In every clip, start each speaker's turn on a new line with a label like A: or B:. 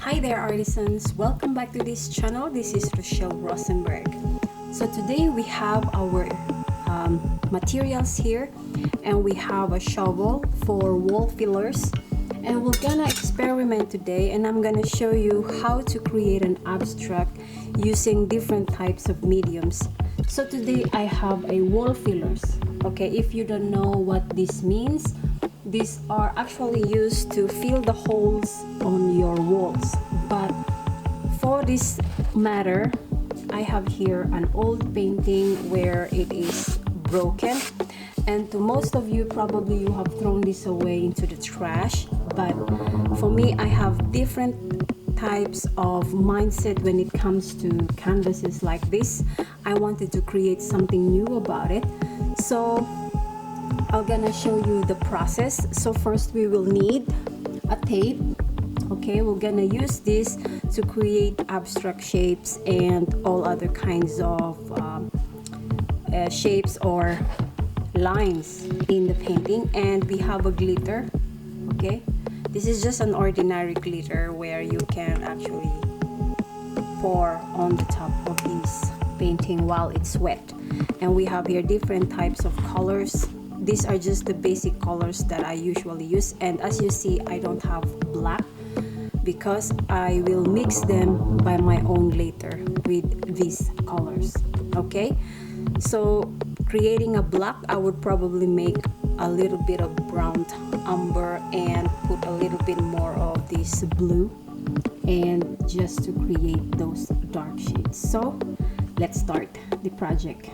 A: Hi there artisans, welcome back to this channel. This is Rochelle Rosenberg. So today we have our materials here, and we have a shovel for wall fillers, and we're gonna experiment today, and I'm gonna show you how to create an abstract using different types of mediums. So today I have a wall fillers. Okay, if you don't know what this means, these are actually used to fill the holes on your walls. But for this matter, I have here an old painting where it is broken, and to most of you probably you have thrown this away into the trash, but for me I have different types of mindset when it comes to canvases like this. I wanted to create something new about it, so I'm gonna show you the process. So first we will need a tape. Okay, we're gonna use this to create abstract shapes and all other kinds of shapes or lines in the painting. And we have a glitter. Okay, this is just an ordinary glitter where you can actually pour on the top of this painting while it's wet. And we have here different types of colors. These are just the basic colors that I usually use, and as you see I don't have black because I will mix them by my own later with these colors. Okay, so creating a black, I would probably make a little bit of brown umber and put a little bit more of this blue, and just to create those dark shades. So let's start the project.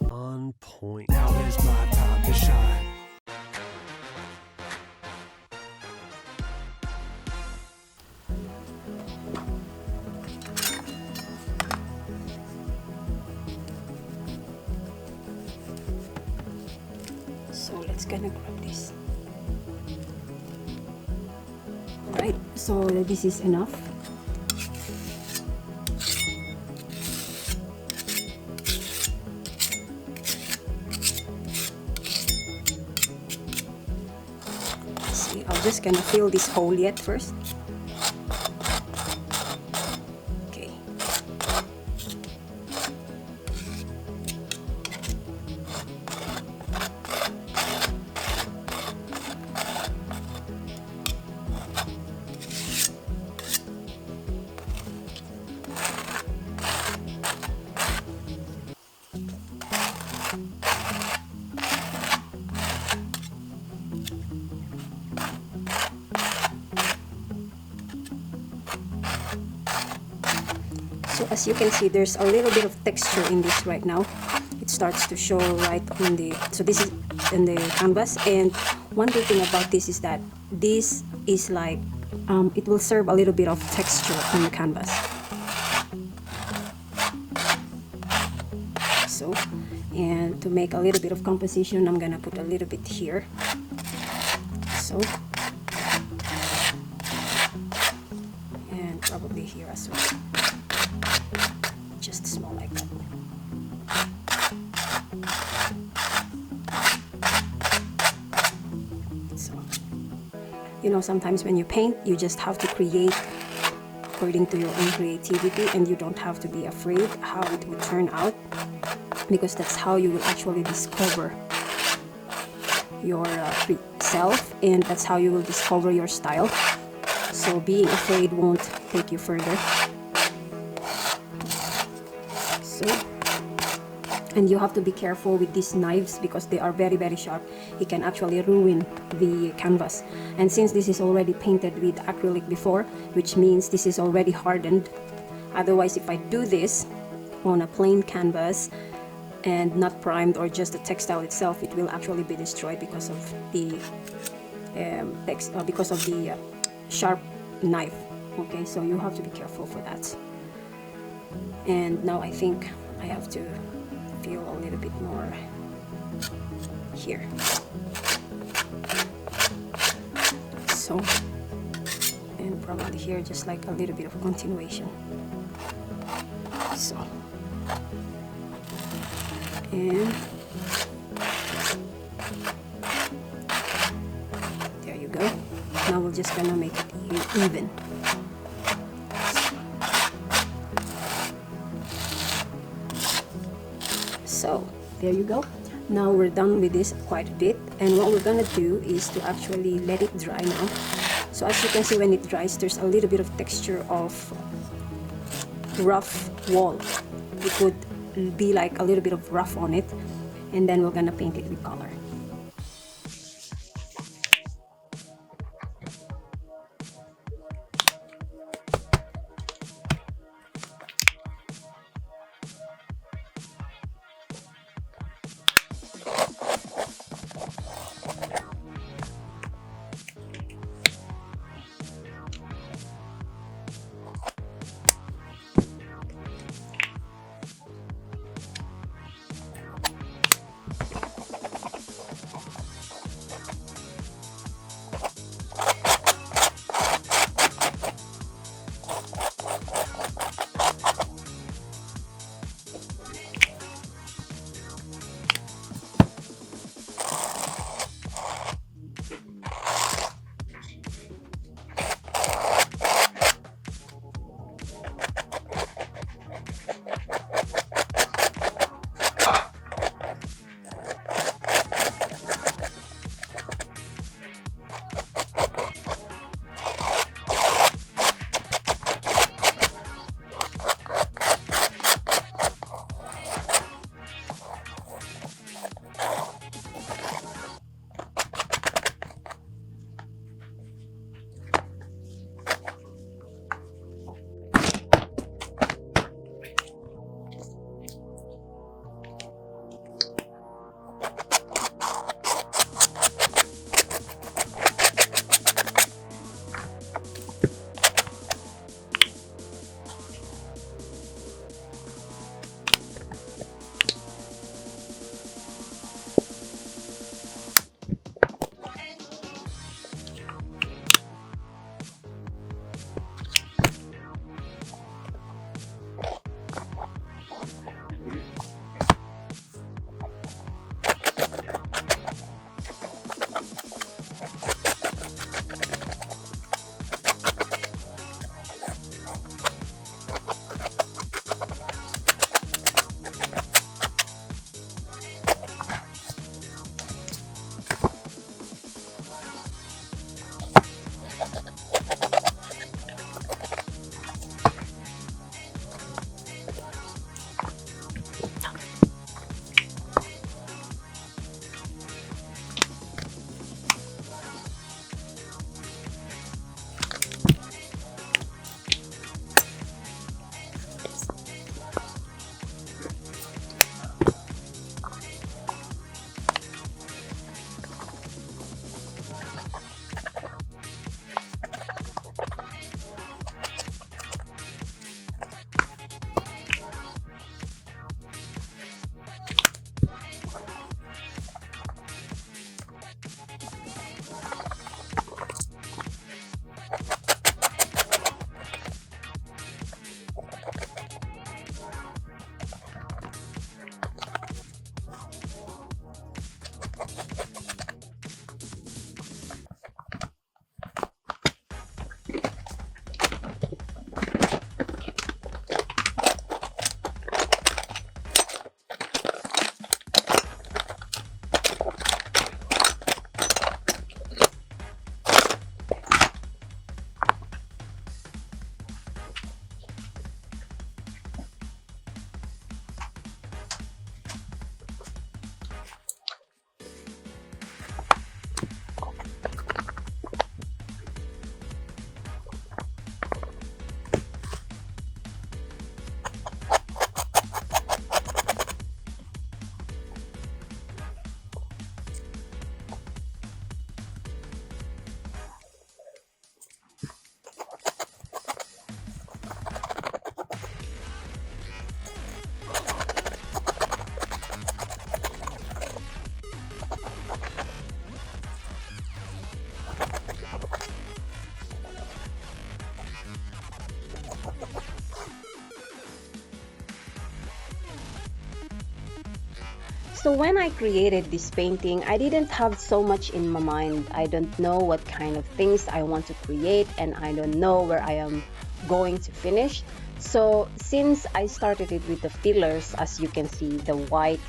B: On point. Now is my time to shine.
A: So let's gonna grab this. Alright, so this is enough. See, I'm just gonna fill this hole yet first. Okay. So as you can see, there's a little bit of texture in this right now. It starts to show right on the, so this is in the canvas. And one good thing about this is that this is like, it will serve a little bit of texture on the canvas. So, and to make a little bit of composition, I'm gonna put a little bit here. So, and probably here as well. Just small like that. So, you know, sometimes when you paint, you just have to create according to your own creativity, and you don't have to be afraid how it will turn out, because that's how you will actually discover your self, and that's how you will discover your style. So being afraid won't take you further. So, and you have to be careful with these knives because they are very, very sharp. It can actually ruin the canvas. And since this is already painted with acrylic before, which means this is already hardened. Otherwise, if I do this on a plain canvas and not primed, or just the textile itself, it will actually be destroyed because of the sharp knife. Okay, so you have to be careful for that. And now I think I have to fill a little bit more here. So, and probably here just like a little bit of continuation. So, and there you go. Now we're just gonna make it even. There you go. Now we're done with this quite a bit, and what we're gonna do is to actually let it dry now. So as you can see, when it dries, there's a little bit of texture of rough wall. It would be like a little bit of rough on it, and then we're gonna paint it with color. So when I created this painting, I didn't have so much in my mind. I don't know what kind of things I want to create, and I don't know where I am going to finish. So since I started it with the fillers, as you can see, the white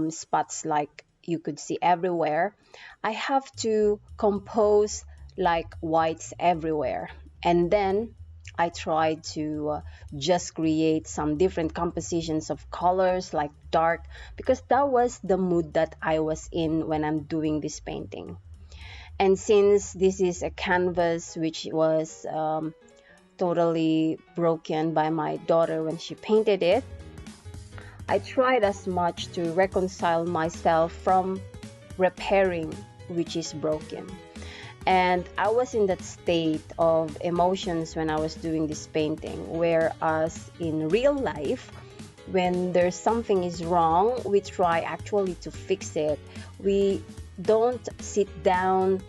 A: spots like you could see everywhere, I have to compose like whites everywhere. And then I try to just create some different compositions of colors like dark, because that was the mood that I was in when I'm doing this painting. And since this is a canvas which was totally broken by my daughter when she painted it, I tried as much to reconcile myself from repairing which is broken. And I was in that state of emotions when I was doing this painting, whereas in real life, when there's something is wrong, we try actually to fix it. We don't sit down,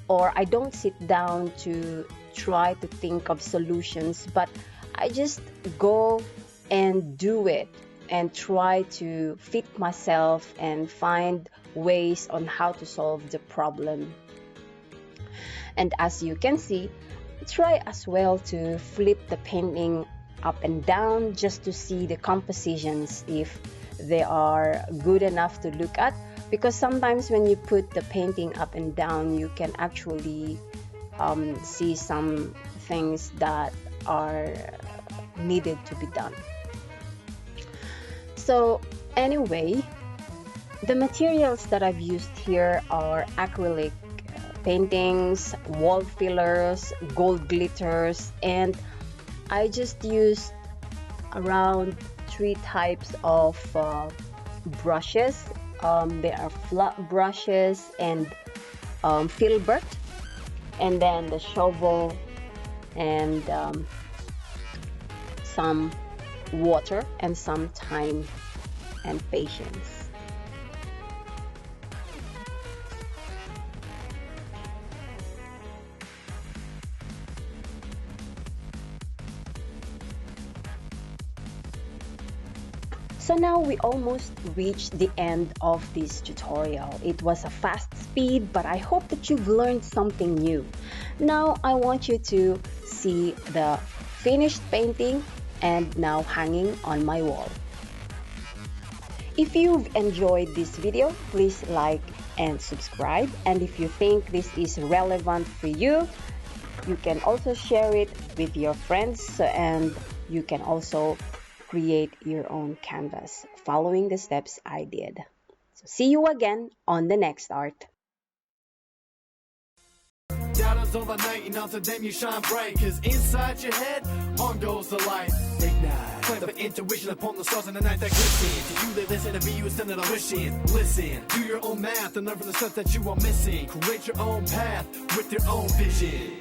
A: or I don't sit down to try to think of solutions, but I just go and do it and try to fit myself and find ways on how to solve the problem. And as you can see, try as well to flip the painting up and down just to see the compositions if they are good enough to look at, because sometimes when you put the painting up and down, you can actually see some things that are needed to be done. So anyway, the materials that I've used here are acrylic paintings, wall fillers, gold glitters, and I just used around 3 types of brushes. There are flat brushes and filbert, and then the shovel and some water and some time and patience. So now we almost reached the end of this tutorial. It was a fast speed, but I hope that you've learned something new. Now I want you to see the finished painting and now hanging on my wall. If you've enjoyed this video, please like and subscribe. And if you think this is relevant for you, you can also share it with your friends, and you can also create your own canvas following the steps I did. So see you again on the next art.
B: Shadows overnight, and after them you shine bright, cause inside your head, on goes the light. Ignite, plant the intuition upon the stars in the night that glisten. To you they listen, to be you send it a wishing. Listen, do your own math and learn from the stuff that you are missing. Create your own path with your own vision.